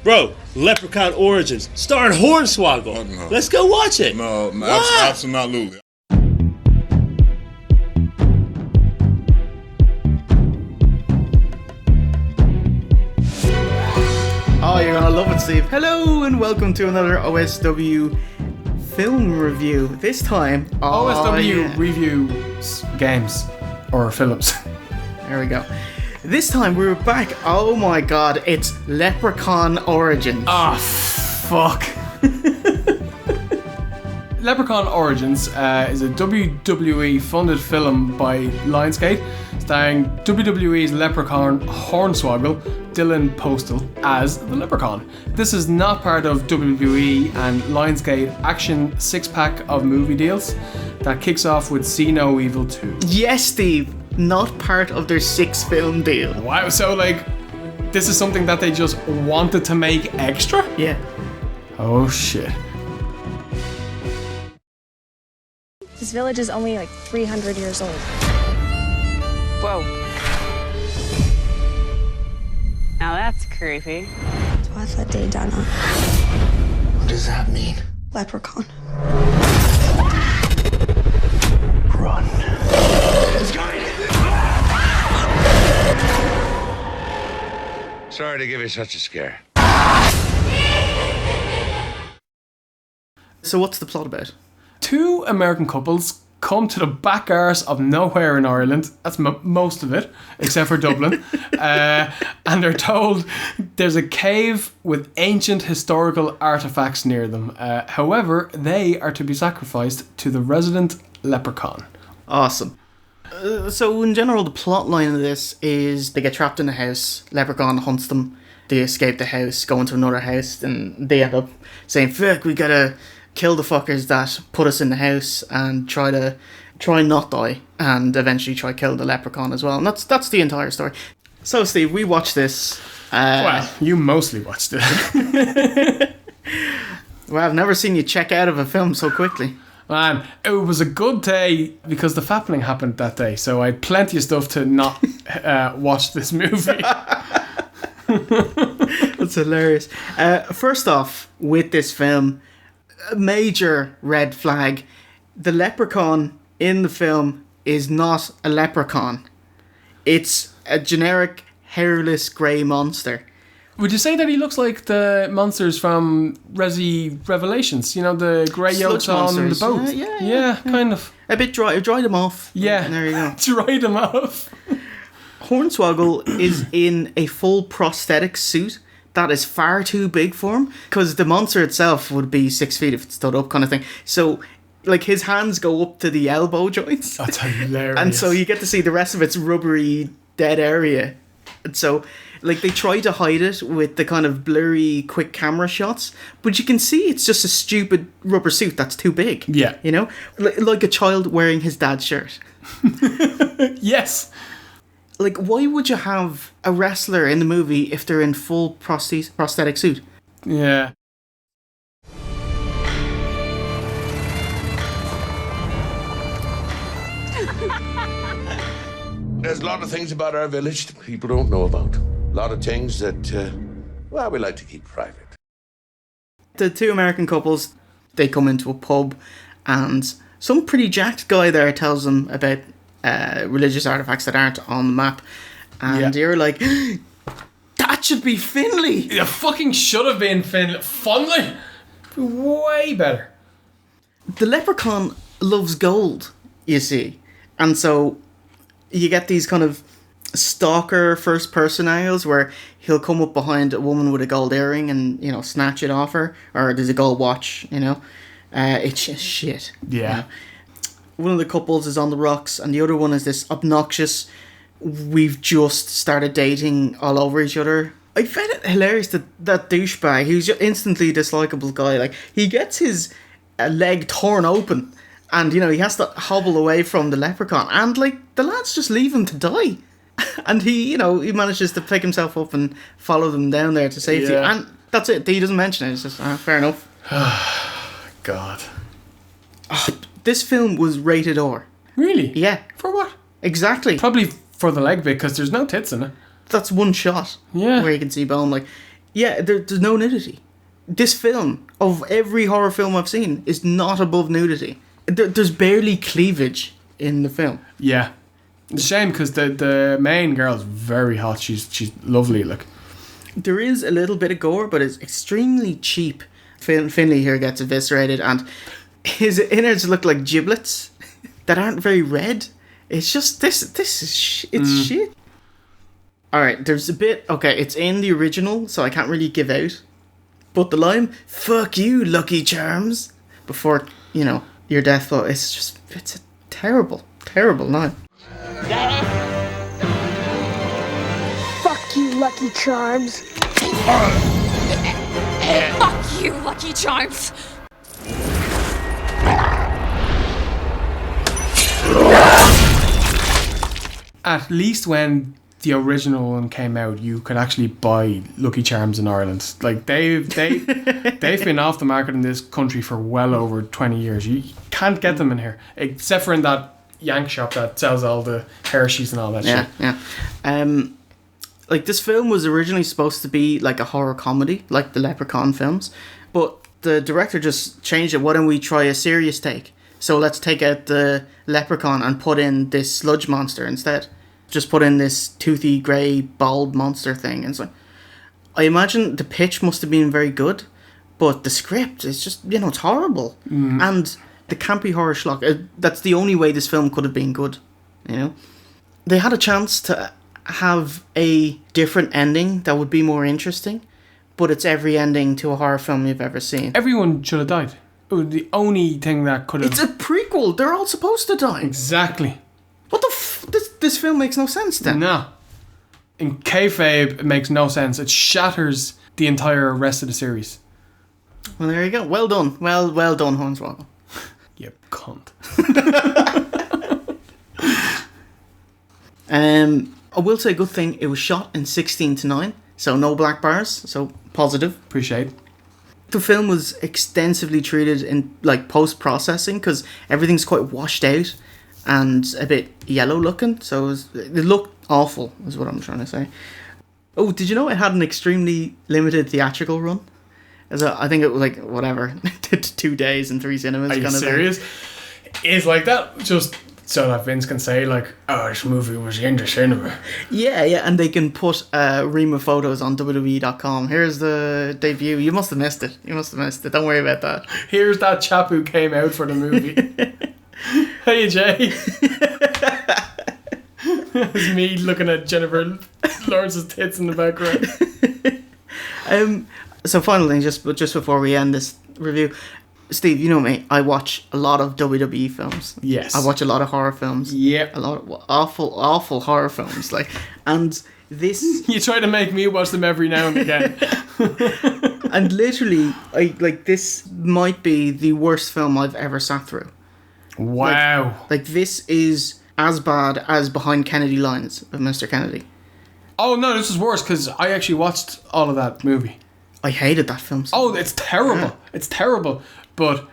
Bro, Leprechaun Origins, starring Hornswoggle. Oh, no. Let's go watch it. No, What? absolutely. Oh, you're gonna love it, Steve. Hello and welcome to another OSW film review. This time, OSW reviews games or films. There we go. This time we're back. Oh my god, it's Leprechaun Origins. Ah, fuck. Leprechaun Origins is a WWE funded film by Lionsgate, starring WWE's Leprechaun Hornswoggle, Dylan Postal, as the Leprechaun. This is not part of WWE and Lionsgate action six-pack of movie deals that kicks off with See No Evil 2. Yes, Steve, not part of their 6-film deal. Wow, so this is something that they just wanted to make extra? Yeah. Oh shit. This village is only 300 years old. Whoa. Now that's creepy. Twilight Day Donna. What does that mean? Leprechaun. Run. It's going. Sorry to give you such a scare. So what's the plot about? Two American couples come to the back arse of nowhere in Ireland. That's most of it, except for Dublin. And they're told there's a cave with ancient historical artifacts near them. However, they are to be sacrificed to the resident leprechaun. Awesome. So in general, the plot line of this is they get trapped in a house, Leprechaun hunts them, they escape the house, go into another house, and they end up saying, fuck, we gotta kill the fuckers that put us in the house and try not die, and eventually try kill the leprechaun as well. And that's the entire story. So Steve, we watched this. Well, you mostly watched it. Well, I've never seen you check out of a film so quickly. Man, it was a good day because the fappening happened that day, so I had plenty of stuff to not watch this movie. That's hilarious. First off, with this film, a major red flag. The leprechaun in the film is not a leprechaun. It's a generic hairless grey monster. Would you say that he looks like the monsters from Resi Revelations? You know, the grey Sludge yolks on the monsters. boat? Yeah, kind of. A bit dry. Dried them off. Yeah. And there you go. Dried him off. Hornswoggle is in a full prosthetic suit that is far too big for him, because the monster itself would be 6 feet if it stood up, kind of thing. So, his hands go up to the elbow joints. That's hilarious. And so you get to see the rest of its rubbery, dead area. And so, they try to hide it with the kind of blurry, quick camera shots, but you can see it's just a stupid rubber suit that's too big. Yeah. You know? Like a child wearing his dad's shirt. Yes. Why would you have a wrestler in the movie if they're in full prosthetic suit? Yeah. There's a lot of things about our village that people don't know about. A lot of things that, we like to keep private. The two American couples, they come into a pub, and some pretty jacked guy there tells them about religious artifacts that aren't on the map. And you're like, that should be Finley! It fucking should have been Finley. Way better. The leprechaun loves gold, you see. And so you get these kind of stalker first-person angles where he'll come up behind a woman with a gold earring and, snatch it off her. Or there's a gold watch, It's just shit. Yeah. One of the couples is on the rocks, and the other one is this obnoxious, we've just started dating all over each other. I found it hilarious that douchebag, he was just instantly dislikable guy. He gets his leg torn open, and, he has to hobble away from the leprechaun, and, the lads just leave him to die. And he, he manages to pick himself up and follow them down there to safety. Yeah. And that's it. He doesn't mention it. It's just, fair enough. God. This film was rated R. Really? Yeah. For what? Exactly. Probably for the leg bit, because there's no tits in it. That's one shot. Yeah. Where you can see bone. Yeah, there's no nudity. This film, of every horror film I've seen, is not above nudity. There's barely cleavage in the film. Yeah. It's a shame because the main girl's very hot. She's lovely. Like, There is a little bit of gore, but it's extremely cheap. Finley here gets eviscerated, and his innards look like giblets that aren't very red. It's just this is shit. All right, there's a bit. Okay, it's in the original, so I can't really give out. But the line "fuck you, Lucky Charms" before your death blow. It's a terrible line. Fuck you, Lucky Charms. Fuck you, Lucky Charms! at least when the original one came out, you could actually buy Lucky Charms in Ireland. Like they've been off the market in this country for well over 20 years. You can't get them in here, except for in that Yank shop that sells all the Hershey's and all that shit. Yeah. Like this film was originally supposed to be like a horror comedy, like the Leprechaun films, but the director just changed it. Why don't we try a serious take? So let's take out the leprechaun and put in this sludge monster instead. Just put in this toothy, grey, bald monster thing. And so I imagine the pitch must have been very good, but the script is just, it's horrible. And the campy horror schlock, that's the only way this film could have been good, They had a chance to have a different ending that would be more interesting, but it's every ending to a horror film you've ever seen. Everyone should have died. It was the only thing that could have... It's a prequel. They're all supposed to die. Exactly. What the this film makes no sense then. No. In kayfabe, it makes no sense. It shatters the entire rest of the series. Well, there you go. Well done. Well done, Hornswoggle. You cunt. I will say a good thing. It was shot in 16:9, so no black bars, so positive. Appreciate. The film was extensively treated in like post-processing because everything's quite washed out and a bit yellow looking, so it looked awful is what I'm trying to say. Oh, did you know it had an extremely limited theatrical run? I think it was like whatever 2 days and 3 cinemas. Are you kind of serious? It's like that just so that Vince can say like, oh, this movie was in the cinema. Yeah, and they can put a ream of photos on WWE.com. Here's the debut. You must have missed it. Don't worry about that. Here's that chap who came out for the movie. Hey, Jay. It's me looking at Jennifer Lawrence's tits in the background. So final thing, just before we end this review, Steve, you know me, I watch a lot of WWE films. Yes. I watch a lot of horror films. Yep. A lot of awful horror films. And this... You try to make me watch them every now and again. And literally, this might be the worst film I've ever sat through. Wow. This is as bad as Behind Kennedy Lines of Mr. Kennedy. Oh no, this is worse because I actually watched all of that movie. I hated that film so much. It's terrible. Yeah. It's terrible. But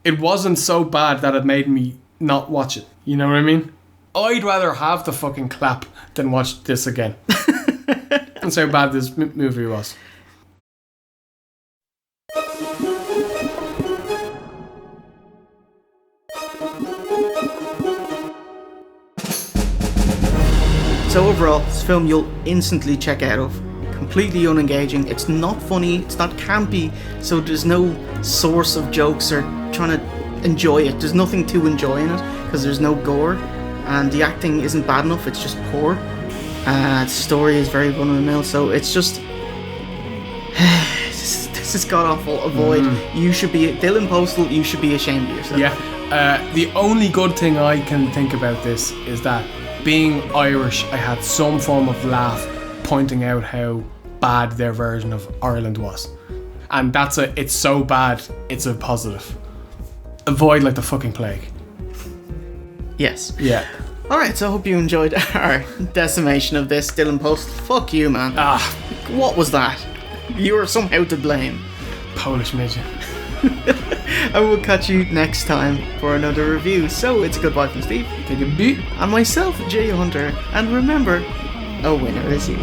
it wasn't so bad that it made me not watch it. You know what I mean? I'd rather have the fucking clap than watch this again. That's how bad this movie was. So overall, this film you'll instantly check out of. Completely unengaging. It's not funny, it's not campy, so there's no source of jokes or trying to enjoy it. There's nothing to enjoy in it because there's no gore, and the acting isn't bad enough, it's just poor. The story is very run-of-the-mill, so it's just... this is god-awful. Avoid. You should be... Dylan Postal, you should be ashamed of yourself. Yeah. The only good thing I can think about this is that being Irish, I had some form of laugh pointing out how bad their version of Ireland was. And it's so bad, it's a positive. Avoid like the fucking plague. Yes. Yeah. Alright, so I hope you enjoyed our decimation of this. Dylan Post, fuck you, man. What was that? You were somehow to blame. Polish midget. I will catch you next time for another review. So it's a goodbye from Steve. Take a beat. And myself, Jay Hunter. And remember, a winner is you.